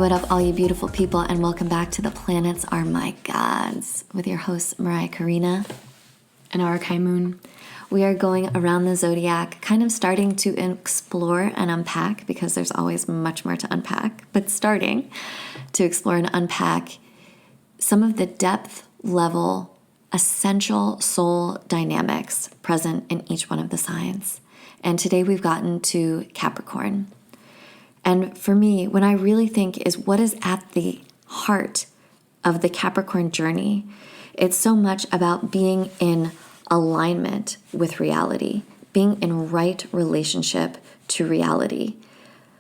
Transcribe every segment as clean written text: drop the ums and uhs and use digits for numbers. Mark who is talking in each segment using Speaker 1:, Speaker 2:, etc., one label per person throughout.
Speaker 1: what up, all you beautiful people, and welcome back to The Planets Are My Gods with your hosts, Mariah Karina
Speaker 2: and Arakai Moon.
Speaker 1: We are going around the zodiac, kind of starting to explore and unpack, because there's always much more to unpack, but starting to explore and unpack some of the depth level, essential soul dynamics present in each one of the signs. And today we've gotten to Capricorn. And for me, when I really think is what is at the heart of the Capricorn journey, it's so much about being in alignment with reality, being in right relationship to reality,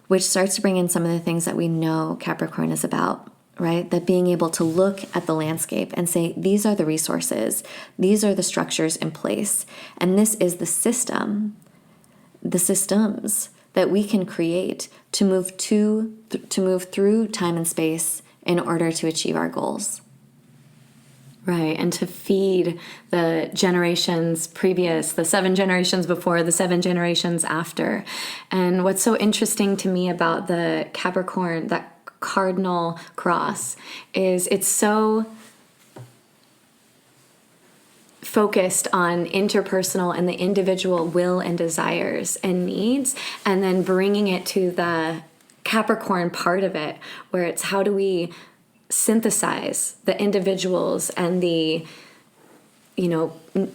Speaker 1: which starts to bring in some of the things that we know Capricorn is about, right? That being able to look at the landscape and say, these are the resources, these are the structures in place, and this is the system, the systems that we can create to move through time and space in order to achieve our goals.
Speaker 2: Right, and to feed the generations previous, the 7 generations before, the 7 generations after. And what's so interesting to me about the Capricorn, that cardinal cross, is it's so focused on interpersonal and the individual will and desires and needs, and then bringing it to the Capricorn part of it, where it's how do we synthesize the individuals and the,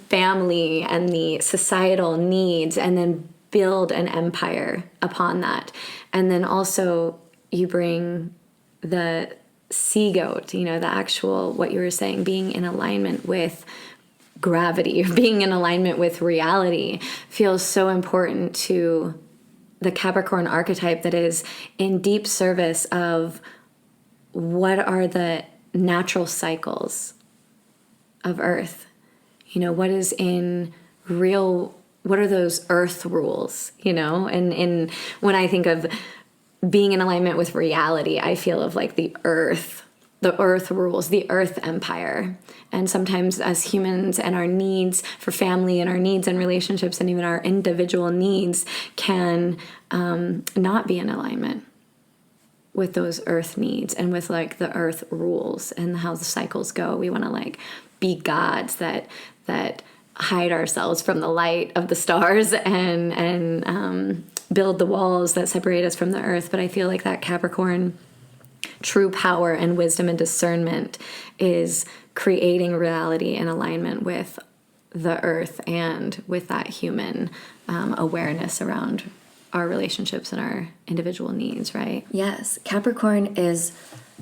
Speaker 2: family and the societal needs, and then build an empire upon that. And then also you bring the sea goat, the actual, what you were saying, being in alignment with gravity, being in alignment with reality, feels so important to the Capricorn archetype, that is in deep service of what are the natural cycles of Earth. What is in real, what are those Earth rules, and when I think of being in alignment with reality, I feel of like the Earth rules, the Earth empire. And sometimes as humans and our needs for family and our needs and relationships and even our individual needs can not be in alignment with those Earth needs and with like the Earth rules and how the cycles go. We want to like be gods that hide ourselves from the light of the stars and build the walls that separate us from the Earth. But I feel like that Capricorn true power and wisdom and discernment is creating reality in alignment with the Earth and with that human awareness around our relationships and our individual needs, right?
Speaker 1: Yes. Capricorn is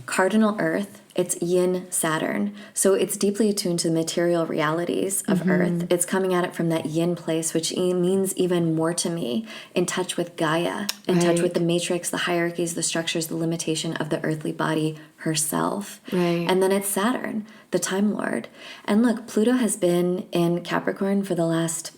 Speaker 1: cardinal Earth. It's yin Saturn. So it's deeply attuned to the material realities of Earth. It's coming at it from that yin place, which means even more to me, in touch with Gaia, in touch with the matrix, the hierarchies, the structures, the limitation of the earthly body herself.
Speaker 2: Right.
Speaker 1: And then it's Saturn, the Time Lord. And look, Pluto has been in Capricorn for the last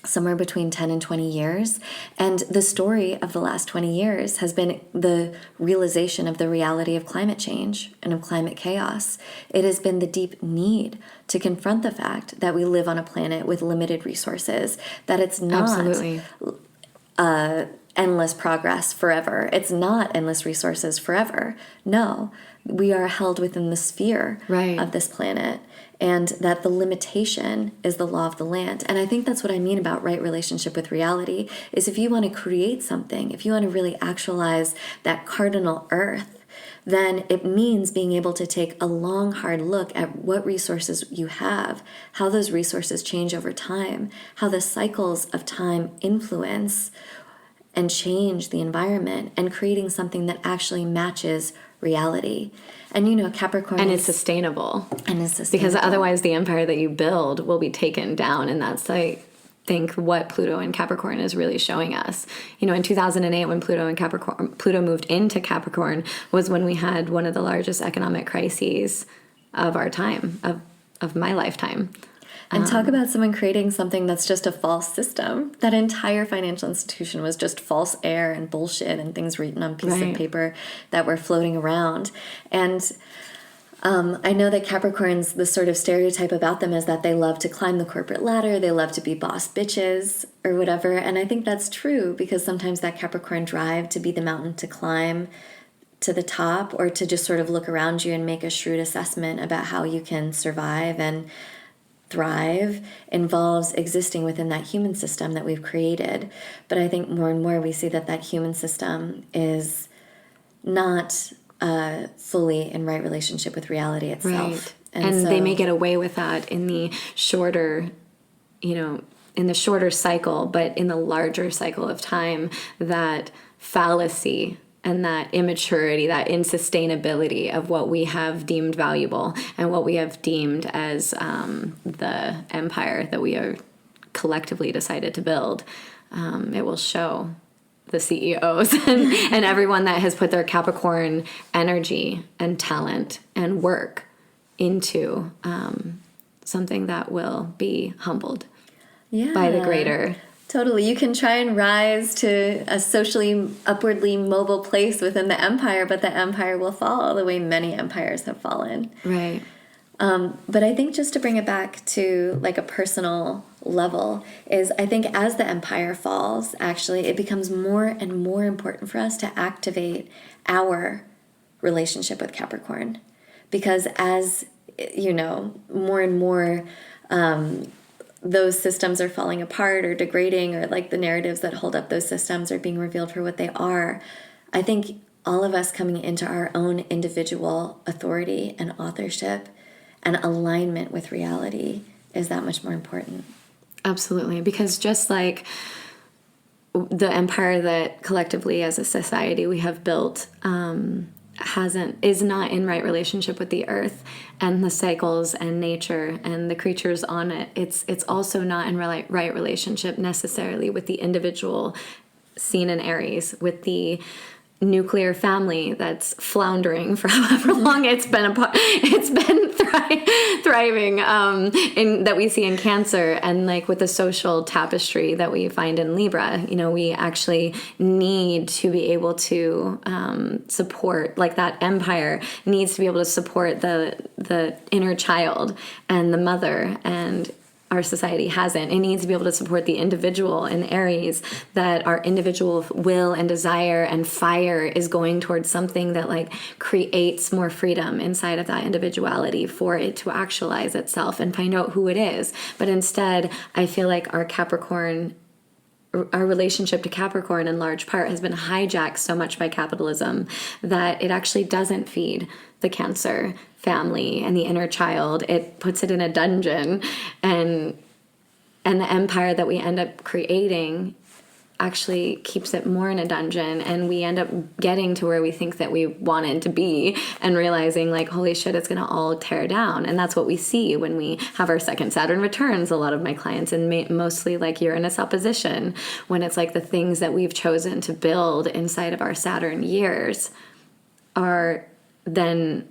Speaker 1: somewhere between 10 and 20 years. And the story of the last 20 years has been the realization of the reality of climate change and of climate chaos. It has been the deep need to confront the fact that we live on a planet with limited resources, that it's not endless progress forever. It's not endless resources forever. No, we are held within the sphere of this planet. And that the limitation is the law of the land. And I think that's what I mean about right relationship with reality, is if you want to create something, if you want to really actualize that cardinal Earth, then it means being able to take a long, hard look at what resources you have, how those resources change over time, how the cycles of time influence and change the environment, and creating something that actually matches reality. And Capricorn
Speaker 2: it's sustainable.
Speaker 1: And it's sustainable.
Speaker 2: Because otherwise the empire that you build will be taken down. And that's, I think, what Pluto and Capricorn is really showing us. In 2008, when Pluto moved into Capricorn, was when we had one of the largest economic crises of our time, of my lifetime.
Speaker 1: And talk about someone creating something that's just a false system. That entire financial institution was just false air and bullshit and things written on pieces of paper that were floating around. And I know that Capricorns, the sort of stereotype about them is that they love to climb the corporate ladder, they love to be boss bitches or whatever. And I think that's true, because sometimes that Capricorn drive to be the mountain to climb to the top, or to just sort of look around you and make a shrewd assessment about how you can survive and thrive, involves existing within that human system that we've created. But I think more and more we see that that human system is not fully in right relationship with reality itself.
Speaker 2: Right. And
Speaker 1: so,
Speaker 2: they may get away with that in the shorter, in the shorter cycle, but in the larger cycle of time, that fallacy and that immaturity, that insustainability of what we have deemed valuable and what we have deemed as the empire that we are collectively decided to build, it will show the CEOs and everyone that has put their Capricorn energy and talent and work into something that will be humbled by the greater.
Speaker 1: Totally. You can try and rise to a socially upwardly mobile place within the empire, but the empire will fall the way many empires have fallen.
Speaker 2: Right.
Speaker 1: But I think just to bring it back to like a personal level is, I think as the empire falls, actually, it becomes more and more important for us to activate our relationship with Capricorn. Because as, more and more those systems are falling apart or degrading, or like the narratives that hold up those systems are being revealed for what they are, I think all of us coming into our own individual authority and authorship and alignment with reality is that much more important.
Speaker 2: Absolutely. Because just like the empire that collectively as a society we have built is not in right relationship with the earth and the cycles and nature and the creatures on it, it's also not in right relationship necessarily with the individual seen in Aries, with the nuclear family that's floundering for however long it's been thriving in that we see in Cancer, and like with the social tapestry that we find in Libra. We actually need to be able to support, like that empire needs to be able to support the inner child and the mother, and our society hasn't. It needs to be able to support the individual in Aries, that our individual will and desire and fire is going towards something that like creates more freedom inside of that individuality for it to actualize itself and find out who it is. But instead, I feel like our relationship to Capricorn in large part has been hijacked so much by capitalism that it actually doesn't feed the Cancer family and the inner child. It puts it in a dungeon, and the empire that we end up creating actually keeps it more in a dungeon, and we end up getting to where we think that we wanted to be and realizing like, holy shit, it's gonna all tear down. And that's what we see when we have our second Saturn returns. A lot of my clients, and mostly like Uranus opposition, when it's like the things that we've chosen to build inside of our Saturn years are then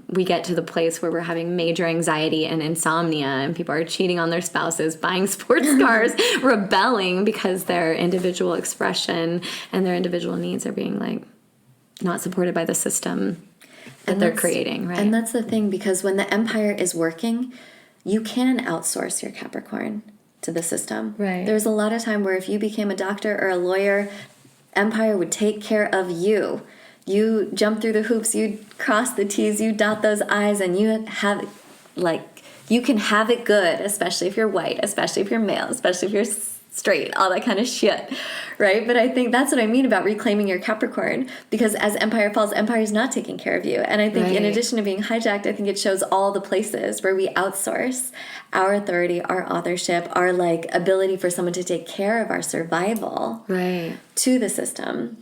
Speaker 2: we get to the place where we're having major anxiety and insomnia, and people are cheating on their spouses, buying sports cars, rebelling because their individual expression and their individual needs are being like not supported by the system that they're creating, right?
Speaker 1: And that's the thing, because when the empire is working, you can outsource your Capricorn to the system.
Speaker 2: Right.
Speaker 1: There's a lot of time where if you became a doctor or a lawyer, empire would take care of you. You jump through the hoops, you cross the T's, you dot those I's, and you have, like, you can have it good, especially if you're white, especially if you're male, especially if you're straight, all that kind of shit, right? But I think that's what I mean about reclaiming your Capricorn, because as empire falls, empire is not taking care of you. And I think in addition to being hijacked, I think it shows all the places where we outsource our authority, our authorship, our like ability for someone to take care of our survival to the system.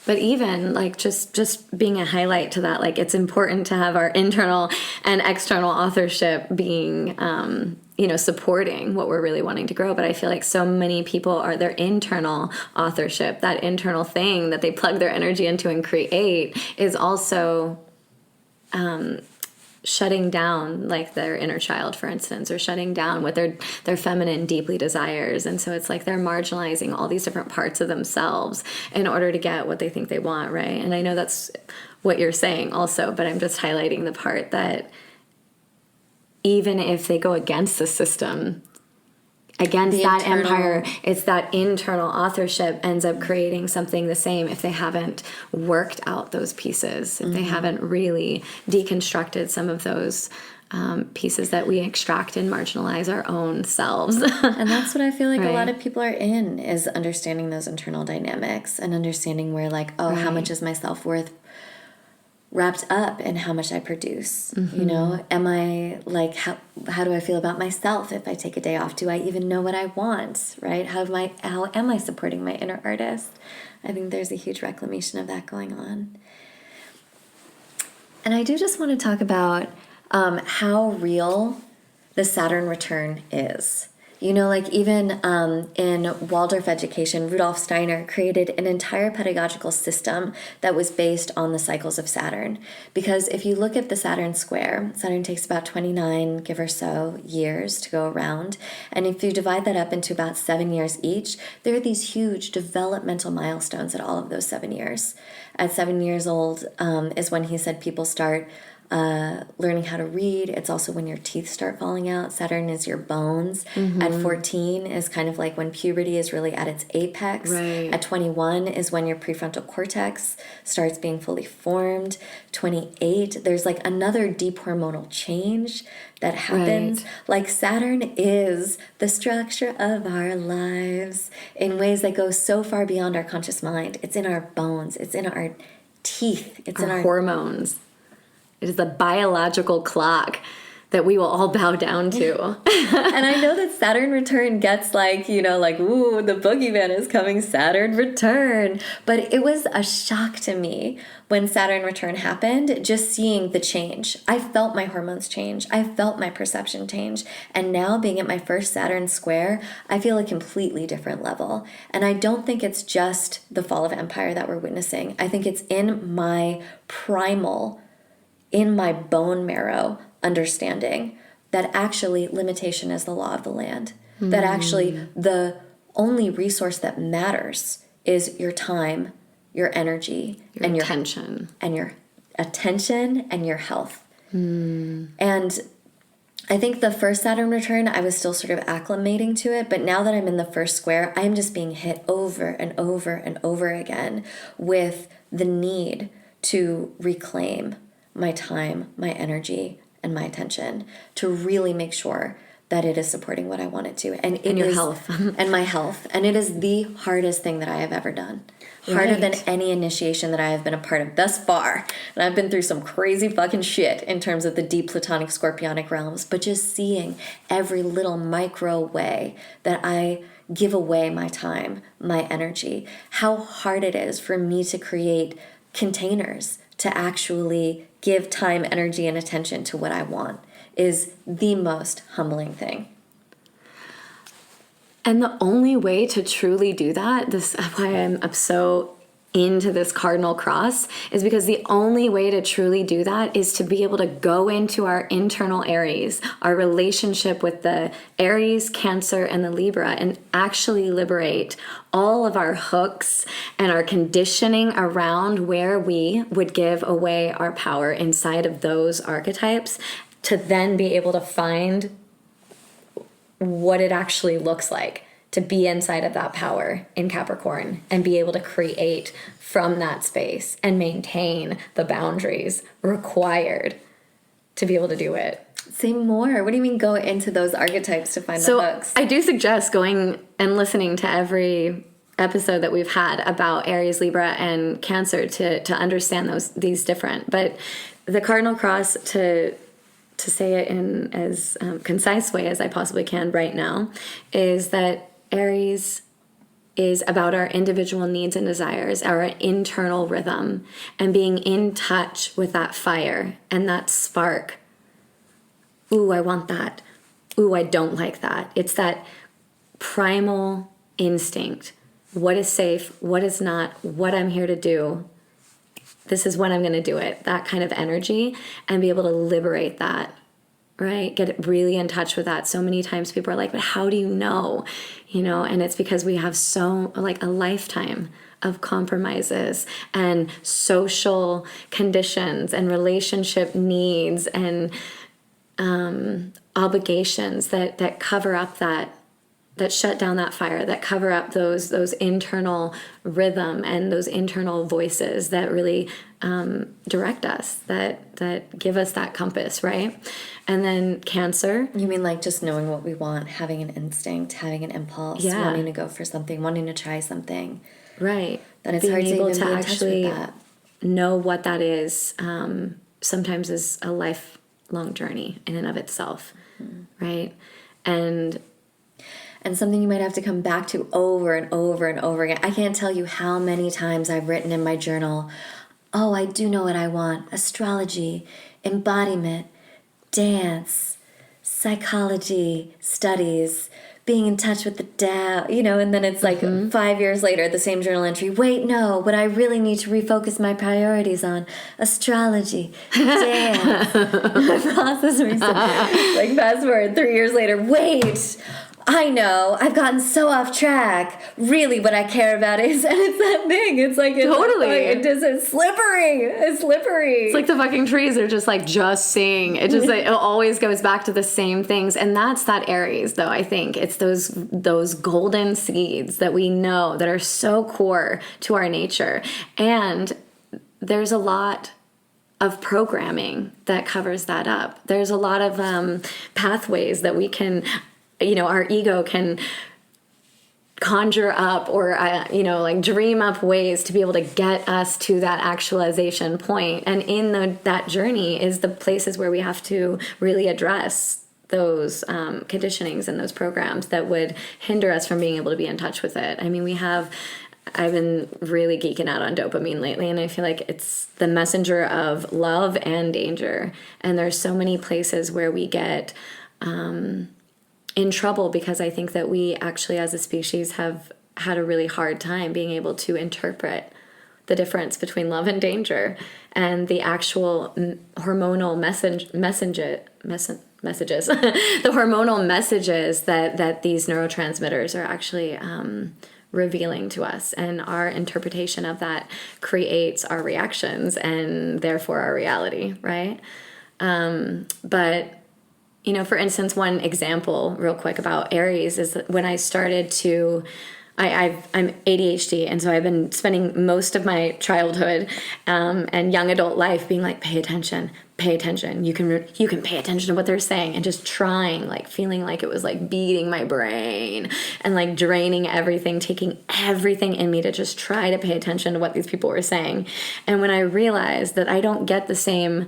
Speaker 2: But even like just being a highlight to that, like it's important to have our internal and external authorship being, supporting what we're really wanting to grow. But I feel like so many people are their internal authorship, that internal thing that they plug their energy into and create, is also shutting down like their inner child, for instance, or shutting down what their feminine deeply desires. And so it's like they're marginalizing all these different parts of themselves in order to get what they think they want, right? And I know that's what you're saying also, but I'm just highlighting the part that even if they go against the system, against
Speaker 1: The
Speaker 2: that
Speaker 1: internal-
Speaker 2: empire. It's that internal authorship ends up creating something the same if they haven't worked out those pieces, if they haven't really deconstructed some of those pieces that we extract and marginalize our own selves.
Speaker 1: And that's what I feel like a lot
Speaker 2: Right.
Speaker 1: of people are in, is understanding those internal dynamics and understanding where, like, oh, how
Speaker 2: Right.
Speaker 1: much is my self-worth wrapped up in how much I produce? You know, am I like, how do I feel about myself if I take a day off? Do I even know what I want, right? How am I supporting my inner artist? I think there's a huge reclamation of that going on. And I do just want to talk about how real the Saturn return is. You know, like even in Waldorf education, Rudolf Steiner created an entire pedagogical system that was based on the cycles of Saturn. Because if you look at the Saturn square, Saturn takes about 29, give or so, years to go around. And if you divide that up into about 7 years each, there are these huge developmental milestones at all of those 7 years. At 7 years old is when he said people start learning how to read. It's also when your teeth start falling out. Saturn is your bones. At 14 is kind of like when puberty is really at its apex.
Speaker 2: Right.
Speaker 1: At 21 is when your prefrontal cortex starts being fully formed. 28, there's like another deep hormonal change that happens.
Speaker 2: Right.
Speaker 1: Like Saturn is the structure of our lives in ways that go so far beyond our conscious mind. It's in our bones. It's in our teeth. It's in
Speaker 2: Our
Speaker 1: our
Speaker 2: hormones. It is the biological clock that we will all bow down to.
Speaker 1: And I know that Saturn return gets like, you know, like, ooh, the boogeyman is coming, Saturn return. But it was a shock to me when Saturn return happened, just seeing the change. I felt my hormones change. I felt my perception change. And now being at my first Saturn square, I feel a completely different level. And I don't think it's just the fall of empire that we're witnessing. I think it's in my primal, in my bone marrow understanding that actually limitation is the law of the land. That actually the only resource that matters is your time, your energy, and your
Speaker 2: attention.
Speaker 1: And your attention and your health. And I think the first Saturn return, I was still sort of acclimating to it, but now that I'm in the first square, I'm just being hit over and over and over again with the need to reclaim my time, my energy, and my attention to really make sure that it is supporting what I want it to. And
Speaker 2: your
Speaker 1: is-
Speaker 2: health.
Speaker 1: and my health. And it is the hardest thing that I have ever done. Harder than
Speaker 2: Right.
Speaker 1: any initiation that I have been a part of thus far. And I've been through some crazy fucking shit in terms of the deep platonic scorpionic realms. But just seeing every little micro way that I give away my time, my energy, how hard it is for me to create containers to actually give time, energy, and attention to what I want is the most humbling thing.
Speaker 2: And the only way to truly do that, this is why I'm so into this cardinal cross, is because the only way to truly do that is to be able to go into our internal Aries, our relationship with the Aries, Cancer, and the Libra, and actually liberate all of our hooks and our conditioning around where we would give away our power inside of those archetypes, to then be able to find what it actually looks like to be inside of that power in Capricorn and be able to create from that space and maintain the boundaries required to be able to do it.
Speaker 1: Say more. What do you mean go into those archetypes to find the
Speaker 2: So
Speaker 1: hooks?
Speaker 2: I do suggest going and listening to every episode that we've had about Aries, Libra, and Cancer to understand these different. But the cardinal cross, to say it in as concise way as I possibly can right now, is that Aries is about our individual needs and desires, our internal rhythm, and being in touch with that fire and that spark. Ooh, I want that. Ooh, I don't like that. It's that primal instinct. What is safe? What is not? What I'm here to do. This is when I'm going to do it. That kind of energy, and be able to liberate that. Right? Get really in touch with that. So many times people are like, but how do you know? You know, and it's because we have a lifetime of compromises and social conditions and relationship needs and obligations that cover up that shut down that fire, that cover up those internal rhythm and those internal voices that really direct us, that give us that compass, right? And then Cancer.
Speaker 1: You mean like just knowing what we want, having an instinct, having an impulse, wanting to go for something, wanting to try something.
Speaker 2: Right.
Speaker 1: That it's
Speaker 2: being
Speaker 1: hard to
Speaker 2: able
Speaker 1: even
Speaker 2: to
Speaker 1: be in touch
Speaker 2: actually
Speaker 1: with that.
Speaker 2: know what that is, sometimes is a lifelong journey in and of itself, right? And
Speaker 1: something you might have to come back to over and over and over again. I can't tell you how many times I've written in my journal, oh, I do know what I want. Astrology, embodiment, dance, psychology, studies, being in touch with the Tao, and then it's like 5 years later, the same journal entry, wait, no, what I really need to refocus my priorities on, astrology, dance. My process reset. Like fast forward 3 years later, wait, I know, I've gotten so off track. Really what I care about is, and it's that thing. It's like, it's slippery. It's slippery.
Speaker 2: It's like the fucking trees are just saying. It just it always goes back to the same things. And that's that Aries, though, I think. It's those golden seeds that we know that are so core to our nature. And there's a lot of programming that covers that up. There's a lot of pathways that we can, our ego can conjure up or, dream up ways to be able to get us to that actualization point. And in that journey is the places where we have to really address those conditionings and those programs that would hinder us from being able to be in touch with it. I mean, I've been really geeking out on dopamine lately, and I feel like it's the messenger of love and danger. And there's so many places where we get in trouble because I think that we actually as a species have had a really hard time being able to interpret the difference between love and danger and the actual hormonal messages the hormonal messages that these neurotransmitters are actually revealing to us, and our interpretation of that creates our reactions and therefore our reality, right? But for instance, one example real quick about Aries is that when I started to, I'm ADHD, and so I've been spending most of my childhood and young adult life being like, pay attention. You can pay attention to what they're saying, and just trying, feeling like it was beating my brain and draining everything, taking everything in me to just try to pay attention to what these people were saying. And when I realized that I don't get the same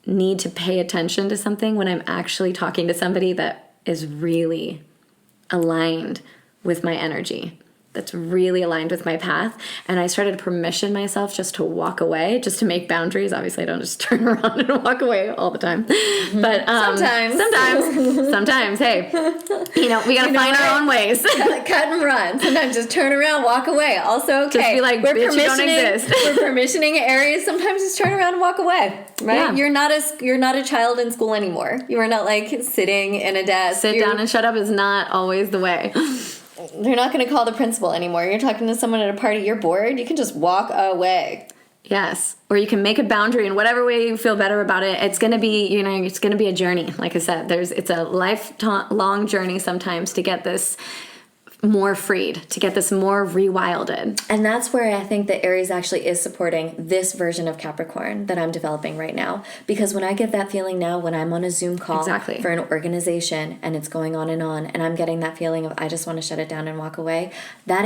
Speaker 2: need to pay attention to something when I'm actually talking to somebody that is really aligned with my energy, that's really aligned with my path, and I started to permission myself just to walk away, just to make boundaries. Obviously, I don't just turn around and walk away all the time, but sometimes, hey, we gotta find our own ways.
Speaker 1: Cut and run. Sometimes just turn around, walk away. Also, okay,
Speaker 2: just be like, bitch, you don't exist.
Speaker 1: We're permissioning Aries. Sometimes just turn around and walk away. Right? Yeah. You're not a child in school anymore. You are not sitting in a desk.
Speaker 2: Sit down and shut up is not always the way.
Speaker 1: They're not going to call the principal anymore. You're talking to someone at a party, you're bored, you can just walk away.
Speaker 2: Yes. Or you can make a boundary in whatever way you feel better about it. It's going to be, it's going to be a journey. Like I said, it's a lifelong journey sometimes to get this more freed, to get this more rewilded.
Speaker 1: And that's where I think that Aries actually is supporting this version of Capricorn that I'm developing right now. Because when I get that feeling now, when I'm on a Zoom call for an organization and it's going on, and I'm getting that feeling of I just want to shut it down and walk away, that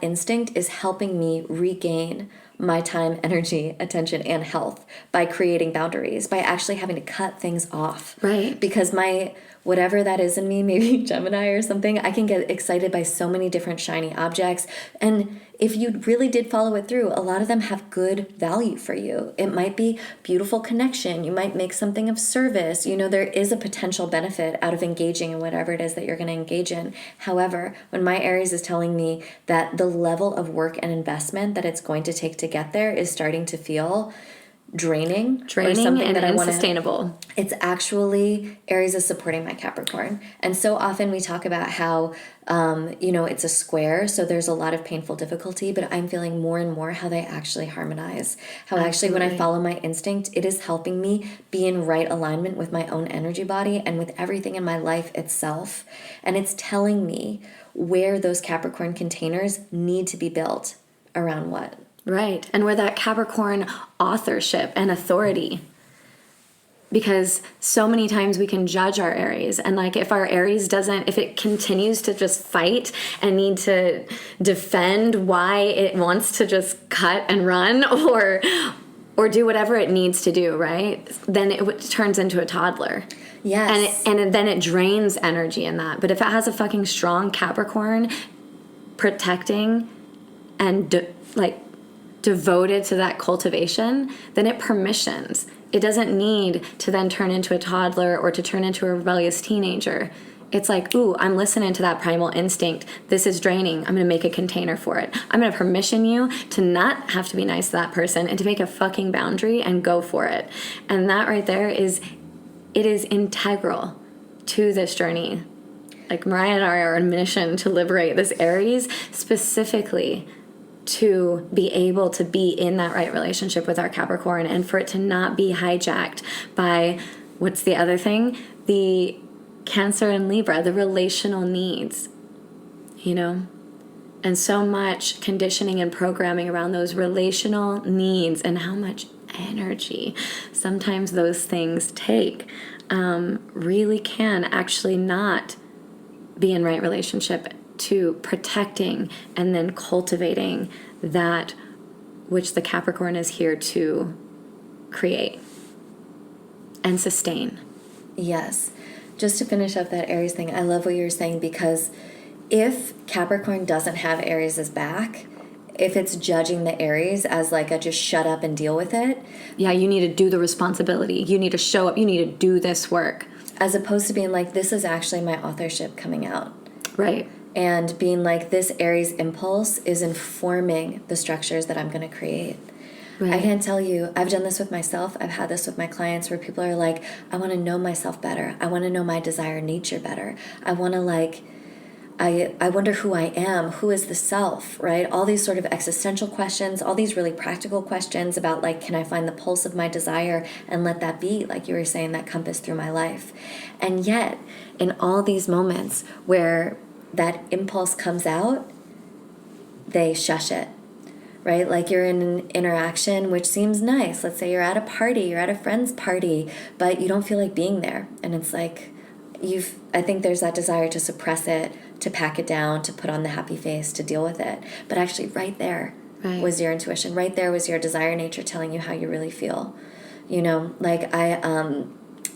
Speaker 1: instinct is helping me regain my time, energy, attention, and health by creating boundaries, by actually having to cut things off.
Speaker 2: Right.
Speaker 1: Because whatever that is in me, maybe Gemini or something, I can get excited by so many different shiny objects. And if you really did follow it through, a lot of them have good value for you. It might be beautiful connection. You might make something of service. There is a potential benefit out of engaging in whatever it is that you're going to engage in. However, when my Aries is telling me that the level of work and investment that it's going to take to get there is starting to feel draining or
Speaker 2: Draining
Speaker 1: something
Speaker 2: and
Speaker 1: that I want to.
Speaker 2: unsustainable.
Speaker 1: It's actually Aries is supporting my Capricorn. And so often we talk about how, it's a square, so there's a lot of painful difficulty, but I'm feeling more and more how they actually harmonize. How actually when I follow my instinct, it is helping me be in right alignment with my own energy body and with everything in my life itself. And it's telling me where those Capricorn containers need to be built around what.
Speaker 2: Right. And where that Capricorn authorship and authority. Because so many times we can judge our Aries. And like if our Aries if it continues to just fight and need to defend why it wants to just cut and run or do whatever it needs to do, right? Then it turns into a toddler.
Speaker 1: Yes.
Speaker 2: And then it drains energy in that. But if it has a fucking strong Capricorn protecting and devoted to that cultivation, then it permissions. It doesn't need to then turn into a toddler or to turn into a rebellious teenager. It's like, ooh, I'm listening to that primal instinct. This is draining. I'm going to make a container for it. I'm going to permission you to not have to be nice to that person and to make a fucking boundary and go for it. And that right there it is integral to this journey. Like Mariah and I are on a mission to liberate this Aries specifically to be able to be in that right relationship with our Capricorn and for it to not be hijacked by, what's the other thing? The Cancer and Libra, the relational needs, And so much conditioning and programming around those relational needs and how much energy sometimes those things take really can actually not be in right relationship to protecting and then cultivating that which the Capricorn is here to create and sustain.
Speaker 1: Yes. Just to finish up that Aries thing, I love what you're saying, because if Capricorn doesn't have Aries' back, if it's judging the Aries as like a just shut up and deal with it.
Speaker 2: Yeah, you need to do the responsibility. You need to show up. You need to do this work.
Speaker 1: As opposed to being like, this is actually my authorship coming out.
Speaker 2: Right.
Speaker 1: And being like, this Aries impulse is informing the structures that I'm going to create. Right. I can't tell you, I've done this with myself. I've had this with my clients where people are like, I want to know myself better. I want to know my desire nature better. I want to I wonder who I am. Who is the self, right? All these sort of existential questions, all these really practical questions about can I find the pulse of my desire and let that be, like you were saying, that compass through my life. And yet, in all these moments where that impulse comes out, they shush it. Right? Like you're in an interaction which seems nice. Let's say you're at a party, you're at a friend's party, but you don't feel like being there. And it's like I think there's that desire to suppress it, to pack it down, to put on the happy face, to deal with it. But actually right there was your intuition. Right there was your desire nature telling you how you really feel. I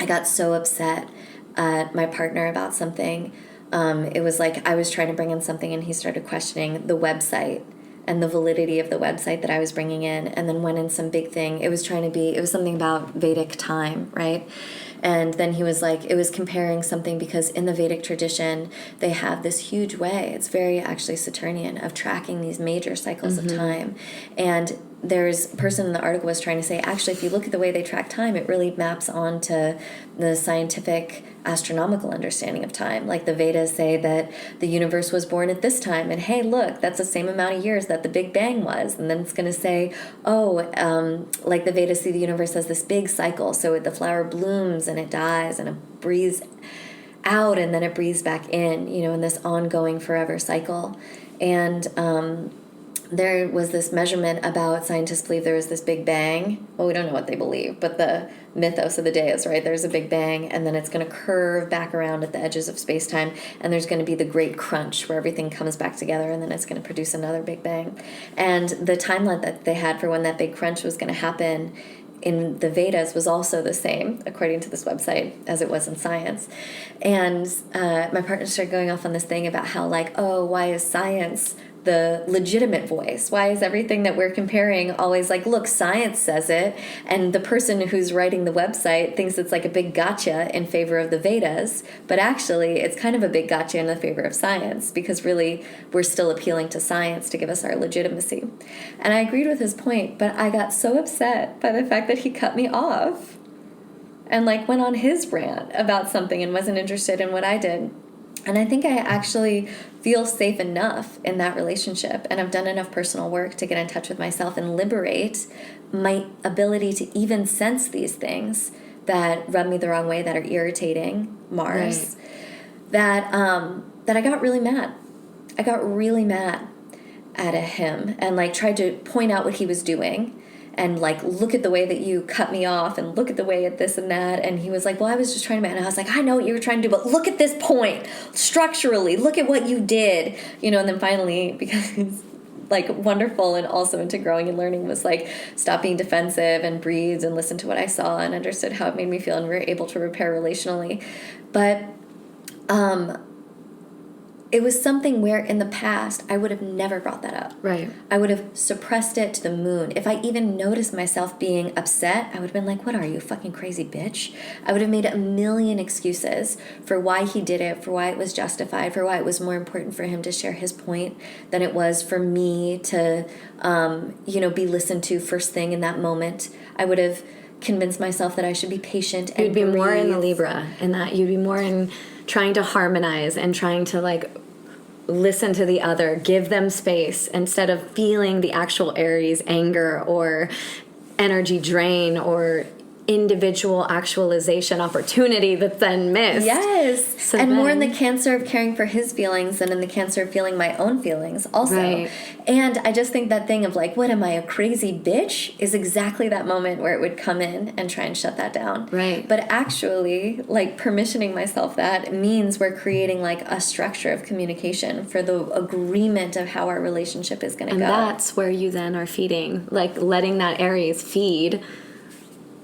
Speaker 1: got so upset at my partner about something. It was like I was trying to bring in something and he started questioning the website and the validity of the website that I was bringing in, and then went in some big thing. It was something about Vedic time, right? And then he was like, it was comparing something because in the Vedic tradition, they have this huge way, it's very actually Saturnian, of tracking these major cycles of time. And there's a person in the article was trying to say, actually, if you look at the way they track time, it really maps onto the scientific astronomical understanding of time. Like the Vedas say that the universe was born at this time, and hey, look, that's the same amount of years that the Big Bang was. And then it's going to say, like the Vedas see the universe as this big cycle. So the flower blooms and it dies and it breathes out and then it breathes back in this ongoing forever cycle. And there was this measurement about, scientists believe there was this Big Bang. Well, we don't know what they believe, but the mythos of the day is, right, there's a Big Bang, and then it's going to curve back around at the edges of space-time, and there's going to be the great crunch where everything comes back together, and then it's going to produce another Big Bang. And the timeline that they had for when that big crunch was going to happen in the Vedas was also the same, according to this website, as it was in science. And my partner started going off on this thing about how, why is science the legitimate voice? Why is everything that we're comparing always like, look, science says it, and the person who's writing the website thinks it's like a big gotcha in favor of the Vedas, but actually it's kind of a big gotcha in the favor of science, because really we're still appealing to science to give us our legitimacy. And I agreed with his point, but I got so upset by the fact that he cut me off and like went on his rant about something and wasn't interested in what I did. And I think I actually feel safe enough in that relationship, and I've done enough personal work to get in touch with myself and liberate my ability to even sense these things that rub me the wrong way, that are irritating, Mars, that I got really mad. I got really mad at him and like tried to point out what he was doing. And like, look at the way that you cut me off, and look at the way at this and that. And he was like, well, I was just trying to, and I was like, I know what you were trying to do, but look at this point structurally, look at what you did, and then finally, because he's like wonderful and also into growing and learning, was like, stop being defensive and breathe and listen to what I saw and understood how it made me feel, and we were able to repair relationally. But, it was something where in the past I would have never brought that up.
Speaker 2: Right.
Speaker 1: I would have suppressed it to the moon. If I even noticed myself being upset, I would have been like, what are you, fucking crazy bitch? I would have made a million excuses for why he did it, for why it was justified, for why it was more important for him to share his point than it was for me to, be listened to first thing in that moment. I would have convinced myself that I should be patient and
Speaker 2: You'd be
Speaker 1: breathe.
Speaker 2: more in the Libra, in that you'd be more in trying to harmonize and trying to like listen to the other, give them space, instead of feeling the actual Aries anger or energy drain or individual actualization opportunity that's then missed.
Speaker 1: Yes.
Speaker 2: So
Speaker 1: and
Speaker 2: then,
Speaker 1: more in the Cancer of caring for his feelings than in the Cancer of feeling my own feelings also.
Speaker 2: Right.
Speaker 1: And I just think that thing of like, what am I, a crazy bitch, is exactly that moment where it would come in and try and shut that down.
Speaker 2: Right.
Speaker 1: But actually, like, permissioning myself that means we're creating like a structure of communication for the agreement of how our relationship is going to go.
Speaker 2: And that's where you then are feeding, like letting that Aries feed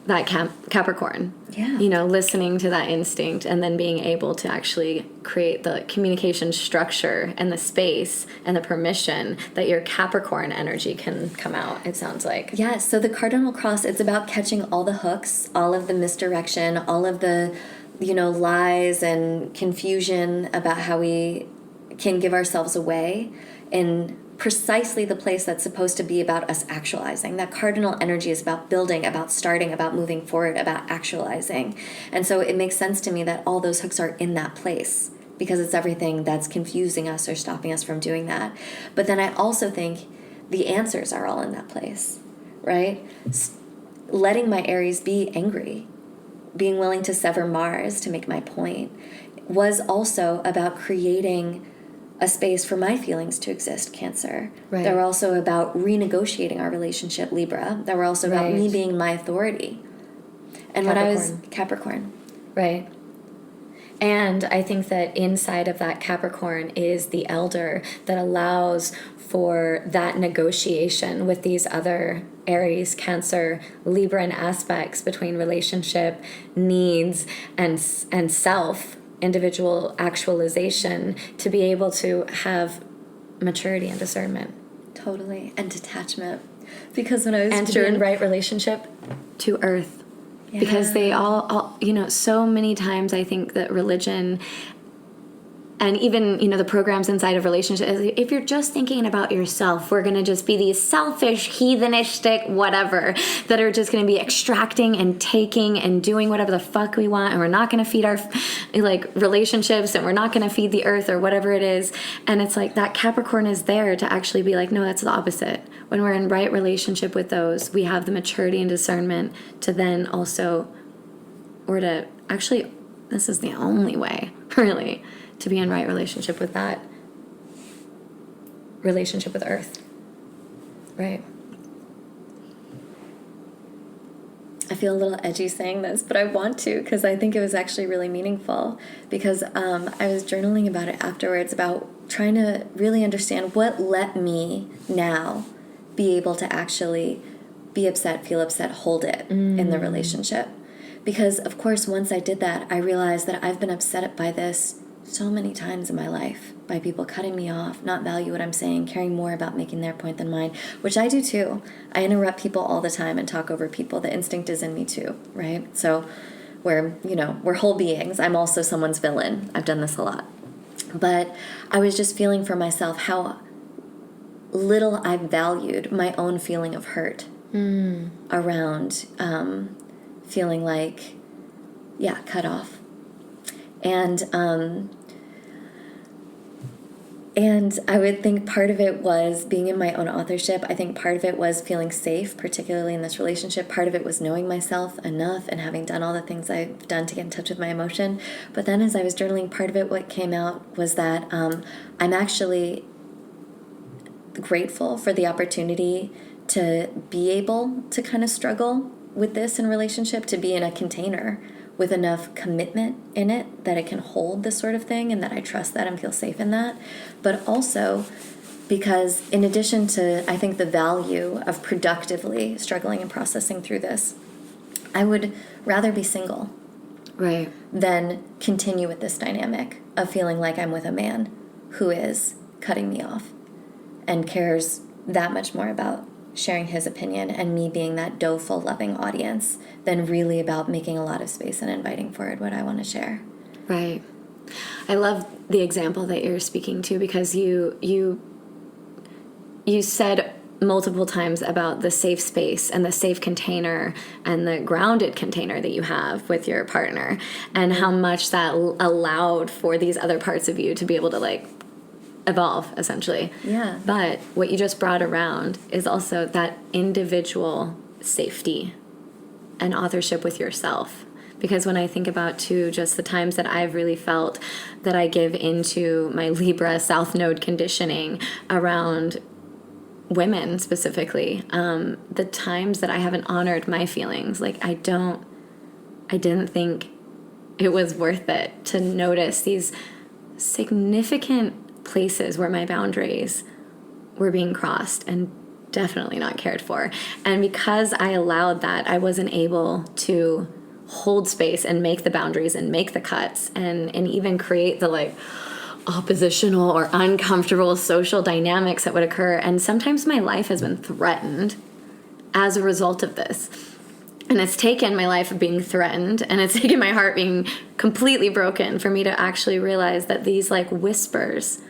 Speaker 2: that Capricorn.
Speaker 1: Yeah.
Speaker 2: Listening to that instinct, and then being able to actually create the communication structure and the space and the permission that your Capricorn energy can come out, it sounds like.
Speaker 1: Yeah, so the cardinal cross, it's about catching all the hooks, all of the misdirection, all of the, lies and confusion about how we can give ourselves away in precisely the place that's supposed to be about us actualizing. That cardinal energy is about building, about starting, about moving forward, about actualizing. And so it makes sense to me that all those hooks are in that place, because it's everything that's confusing us or stopping us from doing that. But then I also think the answers are all in that place, right? Letting my Aries be angry, being willing to sever Mars to make my point, was also about creating a space for my feelings to exist, Cancer.
Speaker 2: Right.
Speaker 1: They were also about renegotiating our relationship, Libra. They were also about me being my authority. And when I was Capricorn.
Speaker 2: Right. And I think that inside of that Capricorn is the elder that allows for that negotiation with these other Aries, Cancer, Libran aspects between relationship, needs, and self, individual actualization, to be able to have maturity and discernment.
Speaker 1: Totally. And detachment. Because when I was...
Speaker 2: And to be in right relationship to Earth. Yeah. Because they all, so many times I think that religion and even, the programs inside of relationships, if you're just thinking about yourself, we're going to just be these selfish, heathenistic, whatever, that are just going to be extracting and taking and doing whatever the fuck we want, and we're not going to feed our, relationships, and we're not going to feed the earth or whatever it is. And it's like that Capricorn is there to actually be like, no, that's the opposite. When we're in right relationship with those, we have the maturity and discernment to then also, or to actually, this is the only way, really, to be in right relationship with that relationship with Earth. Right.
Speaker 1: I feel a little edgy saying this, but I want to, because I think it was actually really meaningful, because I was journaling about it afterwards, about trying to really understand what let me now be able to actually be upset, feel upset, hold it in the relationship. Because, of course, once I did that, I realized that I've been upset by this so many times in my life. by people cutting me off, not value what I'm saying, caring more about making their point than mine, which I do too. I interrupt people all the time and talk over people. The instinct is in me too, right? So we're whole beings. I'm also someone's villain. I've done this a lot. But I was just feeling for myself how little I valued my own feeling of hurt around feeling like, cut off. And I would think part of it was being in my own authorship. I think part of it was feeling safe, particularly in this relationship. Part of it was knowing myself enough and having done all the things I've done to get in touch with my emotion. But then as I was journaling, part of it, what came out was that I'm actually grateful for the opportunity to be able to kind of struggle with this in relationship, to be in a container with enough commitment in it that it can hold this sort of thing and that I trust that and feel safe in that. But also because in addition to, I think, the value of productively struggling and processing through this, I would rather be single than continue with this dynamic of feeling like I'm with a man who is cutting me off and cares that much more about sharing his opinion and me being that doleful, loving audience than really about making a lot of space and inviting forward what I want to share.
Speaker 2: Right. I love the example that you're speaking to because you said multiple times about the safe space and the safe container and the grounded container that you have with your partner and how much that allowed for these other parts of you to be able to evolve, essentially.
Speaker 1: Yeah.
Speaker 2: But what you just brought around is also that individual safety and authorship with yourself. Because when I think about, too, just the times that I've really felt that I give into my Libra South Node conditioning around women specifically, the times that I haven't honored my feelings, I didn't think it was worth it to notice these significant places where my boundaries were being crossed and definitely not cared for. And because I allowed that, I wasn't able to hold space and make the boundaries and make the cuts and even create the oppositional or uncomfortable social dynamics that would occur. And sometimes my life has been threatened as a result of this. And it's taken my life being threatened and it's taken my heart being completely broken for me to actually realize that these whispers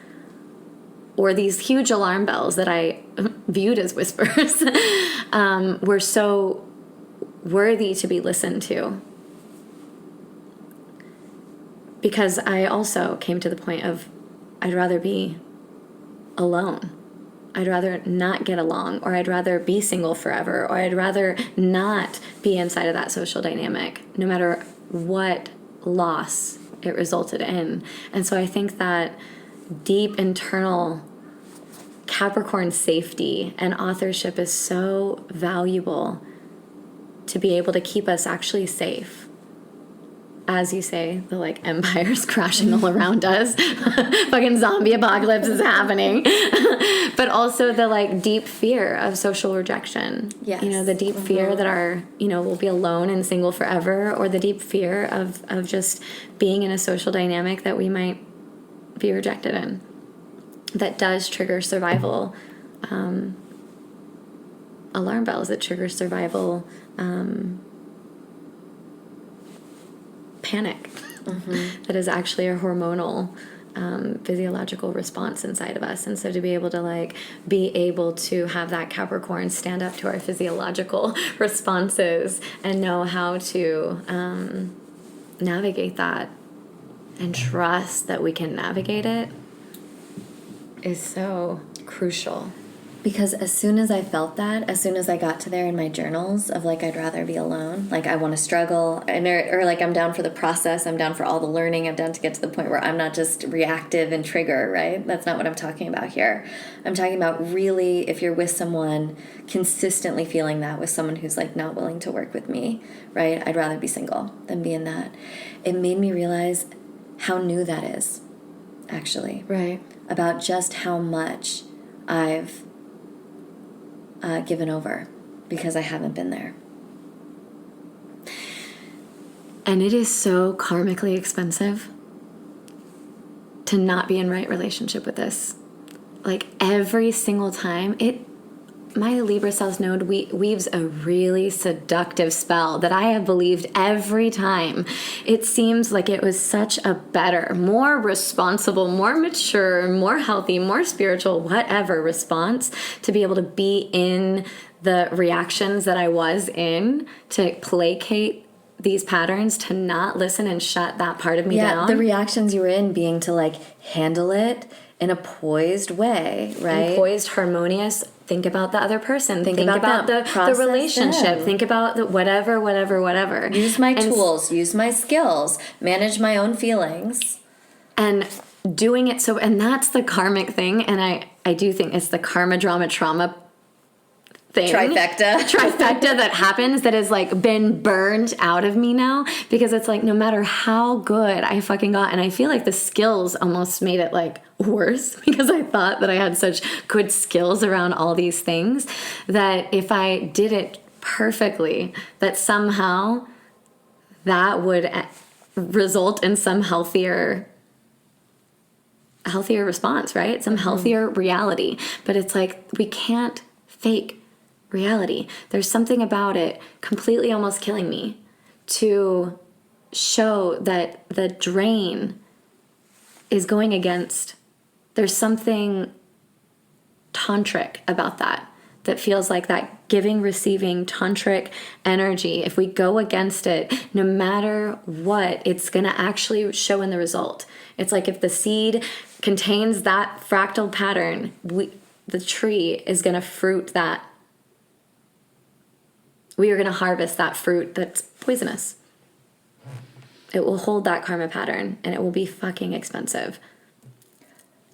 Speaker 2: or these huge alarm bells that I viewed as whispers were so worthy to be listened to. Because I also came to the point of I'd rather be alone. I'd rather not get along, or I'd rather be single forever, or I'd rather not be inside of that social dynamic, no matter what loss it resulted in. And so I think that deep internal Capricorn safety and authorship is so valuable to be able to keep us actually safe. As you say, the empires crashing all around us. Fucking zombie apocalypse is happening. But also the deep fear of social rejection.
Speaker 1: Yes.
Speaker 2: The deep fear that we'll be alone and single forever, or the deep fear of just being in a social dynamic that we might be rejected in. That does trigger survival alarm bells. That trigger survival panic. That is actually a hormonal physiological response inside of us. And so to be able to have that Capricorn stand up to our physiological responses and know how to navigate that and trust that we can navigate it is so crucial.
Speaker 1: Because as soon as I felt that, as soon as I got to there in my journals of I'd rather be alone, I want to struggle, or I'm down for the process, I'm down for all the learning, I'm down to get to the point where I'm not just reactive and trigger, right? That's not what I'm talking about here. I'm talking about really, if you're with someone, consistently feeling that with someone who's not willing to work with me, right? I'd rather be single than be in that. It made me realize how new that is, actually.
Speaker 2: Right.
Speaker 1: About just how much I've given over because I haven't been there.
Speaker 2: And it is so karmically expensive to not be in right relationship with this. Like every single time, my Libra South node weaves a really seductive spell that I have believed every time. It seems like it was such a better, more responsible, more mature, more healthy, more spiritual, whatever response to be able to be in the reactions that I was in, to placate these patterns, to not listen and shut that part of me down.
Speaker 1: The reactions you were in being to like handle it in a poised way, right?
Speaker 2: And poised, harmonious. Think about the other person. Think about the relationship.
Speaker 1: Them.
Speaker 2: Think about the whatever.
Speaker 1: Use my tools. Use my skills. Manage my own feelings.
Speaker 2: And doing it so... And that's the karmic thing. And I do think it's the karma, drama, trauma thing. Trifecta that happens, that has like been burned out of me now, because it's like no matter how good I fucking got, and I feel like the skills almost made it like worse, because I thought that I had such good skills around all these things, that if I did it perfectly, that somehow that would result in some healthier response, right? Some healthier reality. But it's like we can't fake reality. There's something about it completely almost killing me to show that the drain is going against. There's something tantric about that feels like that giving, receiving, tantric energy. If we go against it, no matter what, it's going to actually show in the result. It's like if the seed contains that fractal pattern, the tree is going to fruit that. We are going to harvest that fruit that's poisonous. It will hold that karma pattern, and it will be fucking expensive.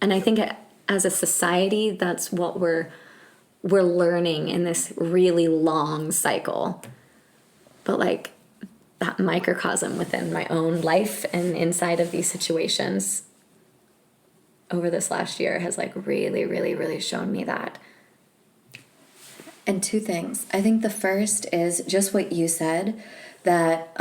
Speaker 2: And I think as a society, that's what we're learning in this really long cycle. But like that microcosm within my own life and inside of these situations over this last year has like really, really, really shown me that.
Speaker 1: And two things. I think the first is just what you said, that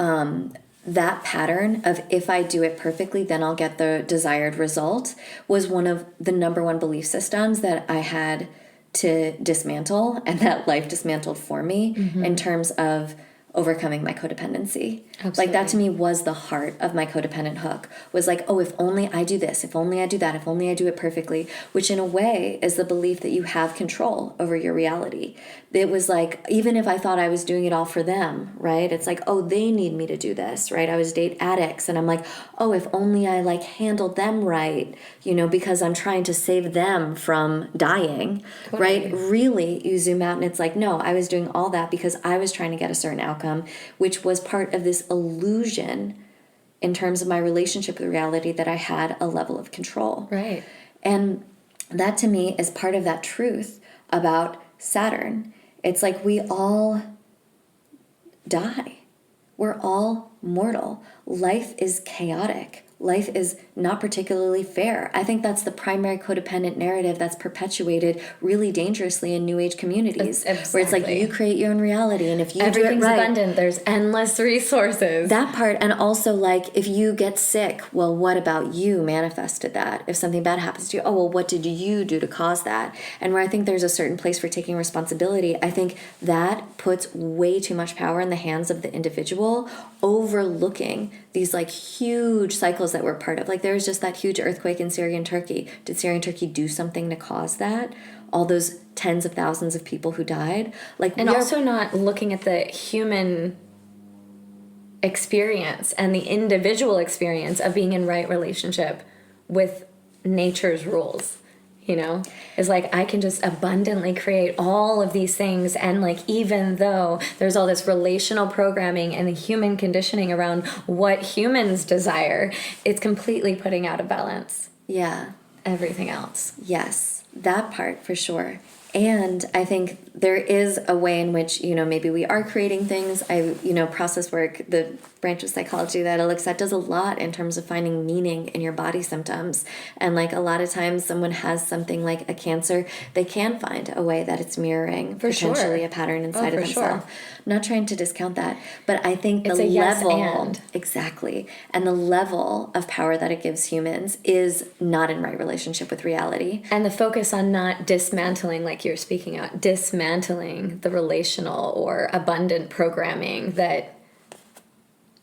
Speaker 1: that pattern of if I do it perfectly, then I'll get the desired result, was one of the number one belief systems that I had to dismantle, and that life dismantled for me in terms of overcoming my codependency.
Speaker 2: Absolutely.
Speaker 1: Like that to me was the heart of my codependent hook, was like, oh, if only I do this, if only I do that, if only I do it perfectly, which in a way is the belief that you have control over your reality. It was like, even if I thought I was doing it all for them, right? It's like, oh, they need me to do this, right? I was date addicts, and I'm like, oh, if only I like handled them right, because I'm trying to save them from dying, right? Really, you zoom out and it's like, no, I was doing all that because I was trying to get a certain outcome, which was part of this illusion in terms of my relationship with reality, that I had a level of control.
Speaker 2: Right.
Speaker 1: And that to me is part of that truth about Saturn. It's like we all die. We're all mortal. Life is chaotic. Life is not particularly fair. I think that's the primary codependent narrative that's perpetuated really dangerously in New Age communities.
Speaker 2: Exactly.
Speaker 1: Where it's like you create your own reality, and if you
Speaker 2: everything's
Speaker 1: do it right,
Speaker 2: abundant, there's endless resources.
Speaker 1: that part, and also like if you get sick, well, what about you manifested that? If something bad happens to you, oh, well, what did you do to cause that? And where I think there's a certain place for taking responsibility, I think that puts way too much power in the hands of the individual, overlooking these like huge cycles that we're part of. Like there was just that huge earthquake in Syria and Turkey. Did Syria and Turkey do something to cause that? All those tens of thousands of people who died?
Speaker 2: And also not looking at the human experience and the individual experience of being in right relationship with nature's rules. It's like I can just abundantly create all of these things, and like even though there's all this relational programming and the human conditioning around what humans desire, it's completely putting out of balance
Speaker 1: Yeah.
Speaker 2: everything else.
Speaker 1: Yes, that part for sure. And I think there is a way in which, maybe we are creating things. Process work, the branch of psychology that I looks at, does a lot in terms of finding meaning in your body symptoms. And like a lot of times someone has something like a cancer, they can find a way that it's mirroring potentially a pattern inside of themselves. I'm not trying to discount that, but I think the level, exactly, and the level of power that it gives humans is not in right relationship with reality.
Speaker 2: And the focus on not dismantling, like you're speaking out, dismantling the relational or abundant programming that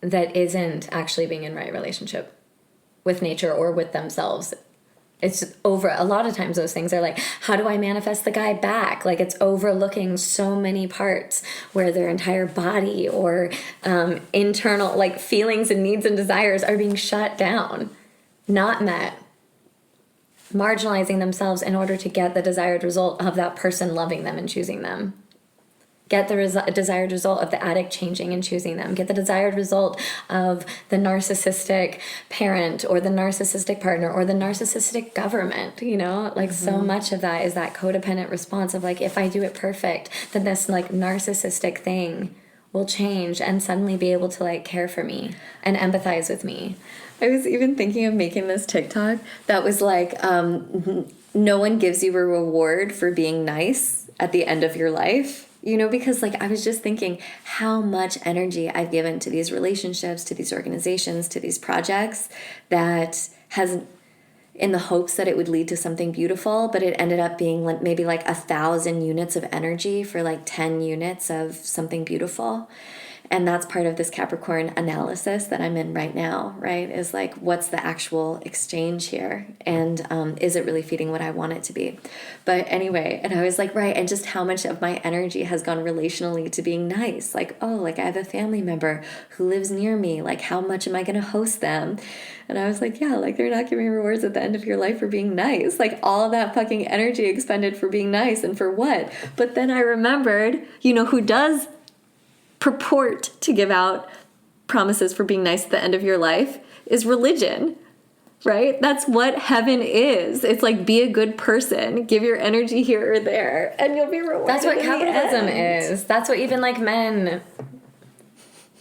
Speaker 2: isn't actually being in right relationship with nature or with themselves. It's over. A lot of times those things are like, how do I manifest the guy back? Like it's overlooking so many parts where their entire body or internal like feelings and needs and desires are being shut down, not met, marginalizing themselves in order to get the desired result of that person loving them and choosing them. Get the desired result of the addict changing and choosing them. Get the desired result of the narcissistic parent or the narcissistic partner or the narcissistic government, Like so much of that is that codependent response of like, if I do it perfect, then this like narcissistic thing will change and suddenly be able to like care for me and empathize with me.
Speaker 1: I was even thinking of making this TikTok that was like, no one gives you a reward for being nice at the end of your life. Because like I was just thinking how much energy I've given to these relationships, to these organizations, to these projects that has in the hopes that it would lead to something beautiful, but it ended up being like maybe like 1,000 units of energy for like 10 units of something beautiful. And that's part of this Capricorn analysis that I'm in right now, right? Is like, what's the actual exchange here? And is it really feeding what I want it to be? But anyway, and I was like, right, and just how much of my energy has gone relationally to being nice. Like, oh, like I have a family member who lives near me. Like, how much am I going to host them? And I was like, yeah, like they're not giving rewards at the end of your life for being nice. Like all of that fucking energy expended for being nice and for what? But then I remembered, who does purport to give out promises for being nice at the end of your life is religion, right? That's what heaven is. It's like, be a good person, give your energy here or there, and you'll be rewarded.
Speaker 2: That's what capitalism is. That's what even like men.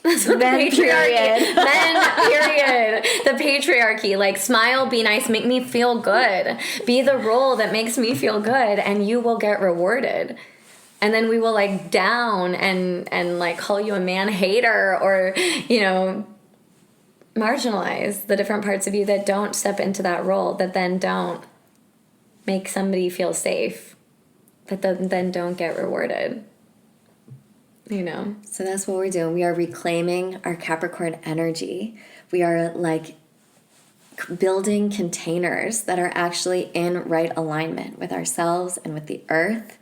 Speaker 2: That's what men, period. Men, period. The patriarchy, like smile, be nice, make me feel good. Be the role that makes me feel good, and you will get rewarded. And then we will like down and like call you a man hater or, marginalize the different parts of you that don't step into that role, that then don't make somebody feel safe, that then don't get rewarded.
Speaker 1: So that's what we're doing. We are reclaiming our Capricorn energy. We are like building containers that are actually in right alignment with ourselves and with the earth.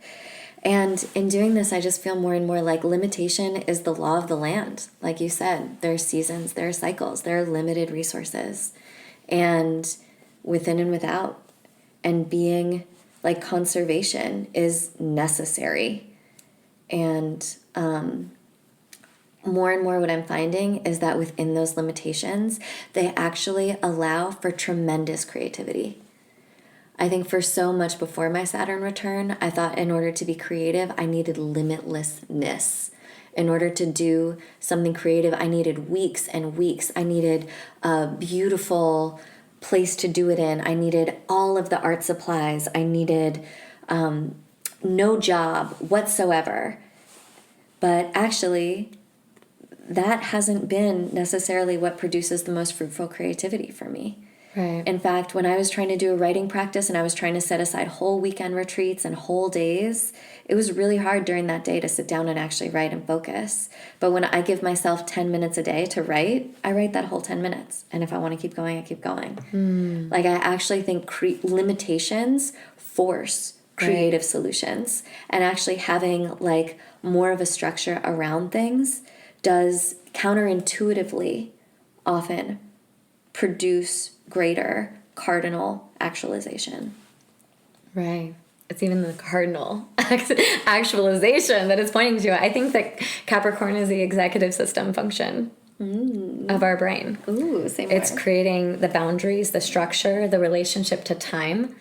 Speaker 1: And in doing this, I just feel more and more like limitation is the law of the land. Like you said, there are seasons, there are cycles, there are limited resources, and within and without. And being like conservation is necessary. And more and more what I'm finding is that within those limitations, they actually allow for tremendous creativity. I think for so much before my Saturn return, I thought in order to be creative, I needed limitlessness. In order to do something creative, I needed weeks and weeks. I needed a beautiful place to do it in. I needed all of the art supplies. I needed no job whatsoever. But actually, that hasn't been necessarily what produces the most fruitful creativity for me.
Speaker 2: Right.
Speaker 1: In fact, when I was trying to do a writing practice and I was trying to set aside whole weekend retreats and whole days, it was really hard during that day to sit down and actually write and focus. But when I give myself 10 minutes a day to write, I write that whole 10 minutes. And if I want to keep going, I keep going. Like I actually think limitations force creative solutions. And actually having like more of a structure around things does counterintuitively often produce greater cardinal actualization.
Speaker 2: Right. It's even the cardinal actualization that it's pointing to. I think that Capricorn is the executive system function of our brain.
Speaker 1: Ooh, same
Speaker 2: It's
Speaker 1: word.
Speaker 2: creating the boundaries, the structure, the relationship to time,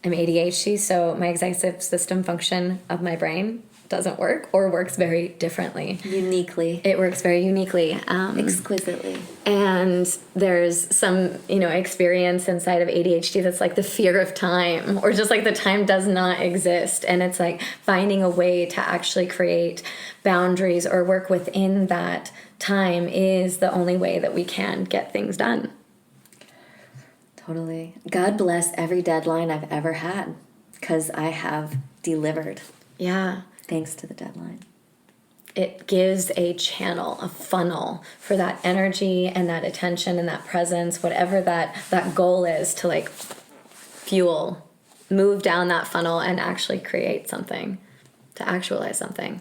Speaker 2: I'm ADHD, so my executive system function of my brain doesn't work or works very differently.
Speaker 1: Uniquely.
Speaker 2: It works very uniquely.
Speaker 1: Exquisitely.
Speaker 2: And there's some, experience inside of ADHD that's like the fear of time, or just like the time does not exist. And it's like finding a way to actually create boundaries or work within that time is the only way that we can get things done.
Speaker 1: Totally. God bless every deadline I've ever had, because I have delivered.
Speaker 2: Yeah.
Speaker 1: Thanks to the deadline.
Speaker 2: It gives a channel, a funnel for that energy and that attention and that presence, whatever that goal is, to like fuel, move down that funnel and actually create something, to actualize something.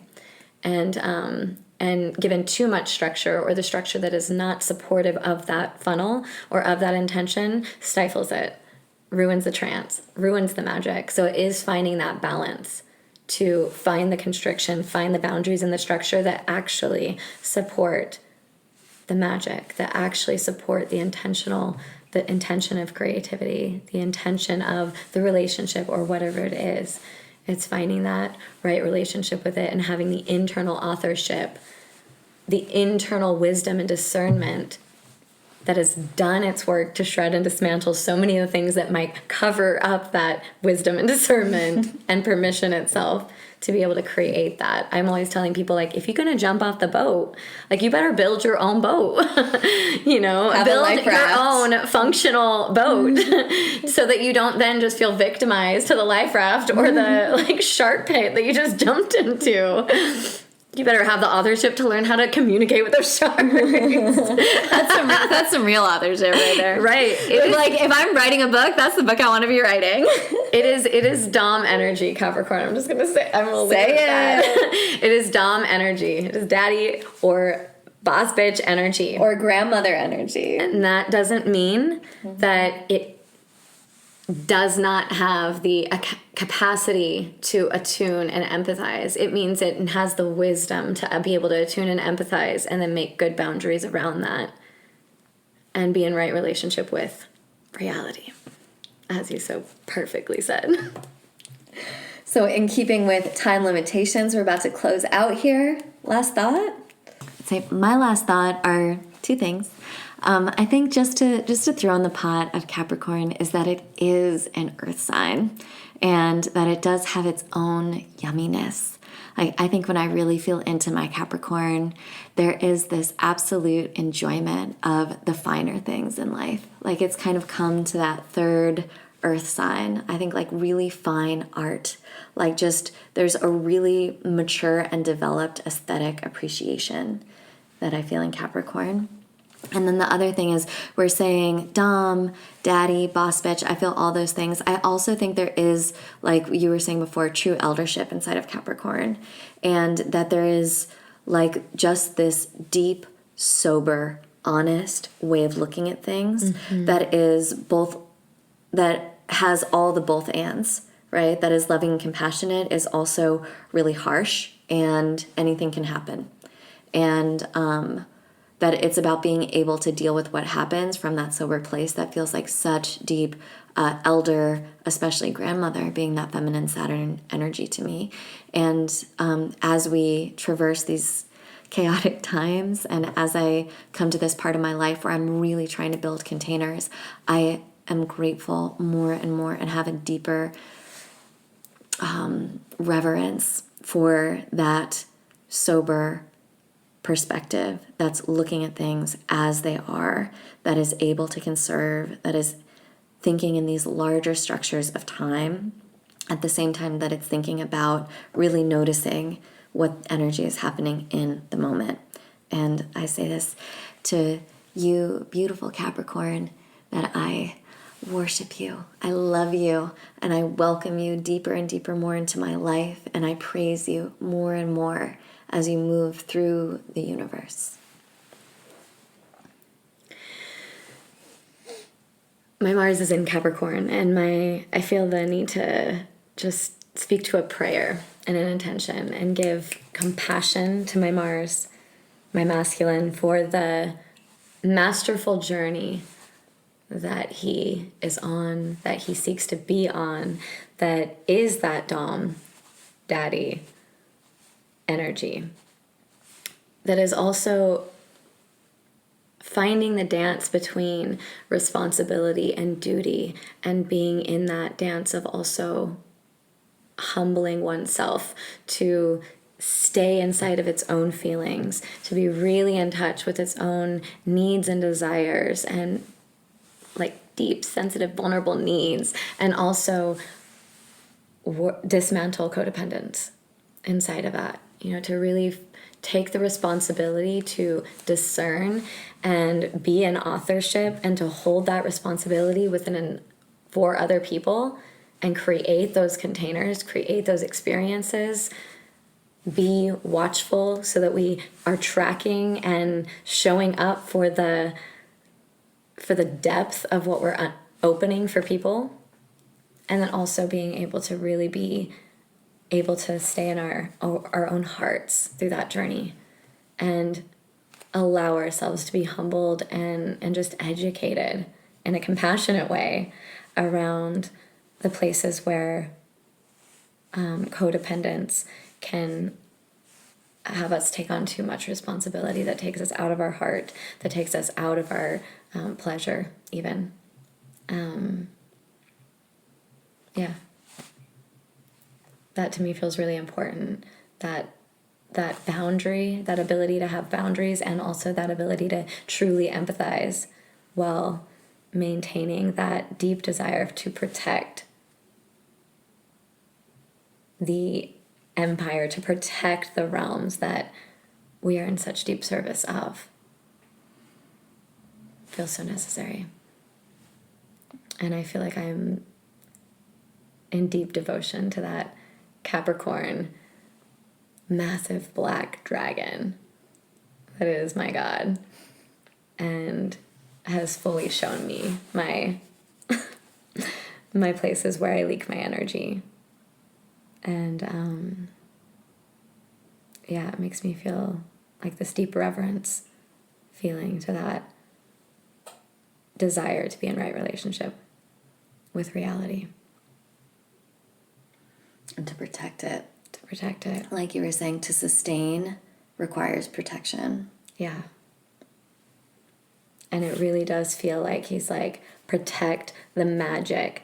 Speaker 2: And given too much structure, or the structure that is not supportive of that funnel or of that intention, stifles it, ruins the trance, ruins the magic. So it is finding that balance to find the constriction, find the boundaries in the structure that actually support the magic, that actually support the intention of creativity, the intention of the relationship or whatever it is. It's finding that right relationship with it and having the internal authorship, the internal wisdom and discernment that has done its work to shred and dismantle so many of the things that might cover up that wisdom and discernment and permission itself to be able to create that. I'm always telling people, like, if you're going to jump off the boat, like, you better build your own boat, build your own functional boat so that you don't then just feel victimized to the life raft or the like shark pit that you just jumped into. You better have the authorship to learn how to communicate with those sharks.
Speaker 1: That's some real authorship right there.
Speaker 2: Right.
Speaker 1: If I'm writing a book, that's the book I want to be writing.
Speaker 2: It is Dom energy, Capricorn. I'm just going to say, it. It is Dom energy. It is daddy or boss bitch energy.
Speaker 1: Or grandmother energy.
Speaker 2: And that doesn't mean that it does not have the capacity to attune and empathize. It means it has the wisdom to be able to attune and empathize and then make good boundaries around that and be in right relationship with reality, as you so perfectly said.
Speaker 1: So in keeping with time limitations, we're about to close out here. Last thought? I'd say my last thought are two things. I think just to throw in the pot of Capricorn is that it is an earth sign and that it does have its own yumminess. I think when I really feel into my Capricorn, there is this absolute enjoyment of the finer things in life. Like, it's kind of come to that third earth sign. I think like really fine art, like just there's a really mature and developed aesthetic appreciation that I feel in Capricorn. And then the other thing is we're saying Dom, daddy, boss bitch. I feel all those things. I also think there is, like you were saying before, true eldership inside of Capricorn. And that there is like just this deep, sober, honest way of looking at things that is both, that has all the both ands, right? That is loving and compassionate, is also really harsh, and anything can happen. And, that it's about being able to deal with what happens from that sober place that feels like such deep elder, especially grandmother, being that feminine Saturn energy to me. And as we traverse these chaotic times, and as I come to this part of my life where I'm really trying to build containers, I am grateful more and more and have a deeper reverence for that sober perspective that's looking at things as they are, that is able to conserve, that is thinking in these larger structures of time at the same time that it's thinking about really noticing what energy is happening in the moment. And I say this to you, beautiful Capricorn, that I worship you, I love you, and I welcome you deeper and deeper more into my life, and I praise you more and more as you move through the universe.
Speaker 2: My Mars is in Capricorn, and I feel the need to just speak to a prayer and an intention and give compassion to my Mars, my masculine, for the masterful journey that he is on, that he seeks to be on, that is that Dom, daddy energy. That is also finding the dance between responsibility and duty, and being in that dance of also humbling oneself to stay inside of its own feelings, to be really in touch with its own needs and desires, and like deep, sensitive, vulnerable needs, and also dismantle codependence inside of that, to really take the responsibility to discern and be in authorship, and to hold that responsibility for other people, and create those containers, create those experiences, be watchful so that we are tracking and showing up for the depth of what we're opening for people. And then also being able to really be able to stay in our own hearts through that journey, and allow ourselves to be humbled and just educated in a compassionate way around the places where codependence can have us take on too much responsibility, that takes us out of our heart, that takes us out of our pleasure even. Yeah. That to me feels really important, that boundary, that ability to have boundaries, and also that ability to truly empathize while maintaining that deep desire to protect the empire, to protect the realms that we are in such deep service of. Feels so necessary. And I feel like I'm in deep devotion to that Capricorn, massive black dragon that is my God, and has fully shown me my my places where I leak my energy. And it makes me feel like this deep reverence feeling to that desire to be in right relationship with reality.
Speaker 1: And to protect it.
Speaker 2: To protect it.
Speaker 1: Like you were saying, to sustain requires protection.
Speaker 2: Yeah. And it really does feel like he's like, protect the magic.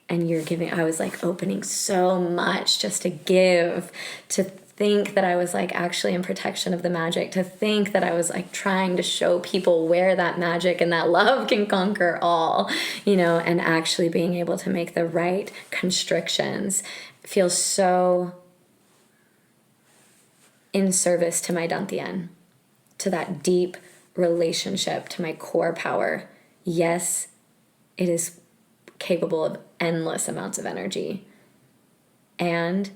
Speaker 2: And you're giving, I was like opening so much just to give, to think that I was like actually in protection of the magic, to think that I was like trying to show people where that magic and that love can conquer all, and actually being able to make the right constrictions feels so in service to my Dantian, to that deep relationship, to my core power. Yes, it is capable of endless amounts of energy, and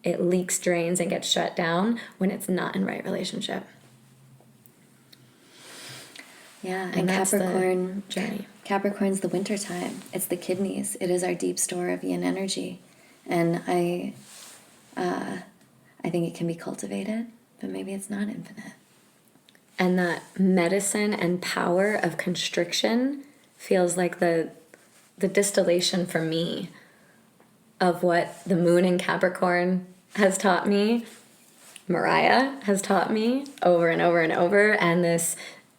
Speaker 2: it leaks, drains, and gets shut down when it's not in right relationship.
Speaker 1: Yeah, and
Speaker 2: that's
Speaker 1: Capricorn
Speaker 2: the journey.
Speaker 1: Capricorn's the winter time. It's the kidneys. It is our deep store of yin energy, and I think it can be cultivated, but maybe it's not infinite.
Speaker 2: And that medicine and power of constriction feels like the distillation for me of what the moon in Capricorn has taught me, Mariah has taught me over and over and over, and this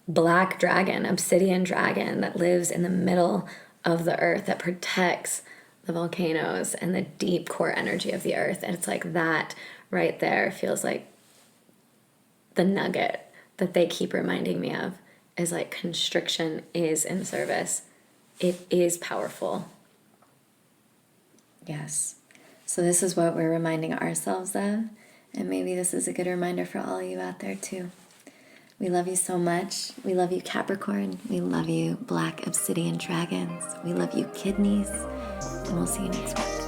Speaker 2: black dragon, obsidian dragon that lives in the middle of the earth, that protects the volcanoes and the deep core energy of the earth. And it's like that right there feels like the nugget that they keep reminding me of, is like constriction is in service. It is powerful.
Speaker 1: Yes. So this is what we're reminding ourselves of, and maybe this is a good reminder for all of you out there too. We love you so much. We love you, Capricorn. We love you, Black Obsidian Dragons. We love you, Kidneys. And we'll see you next week.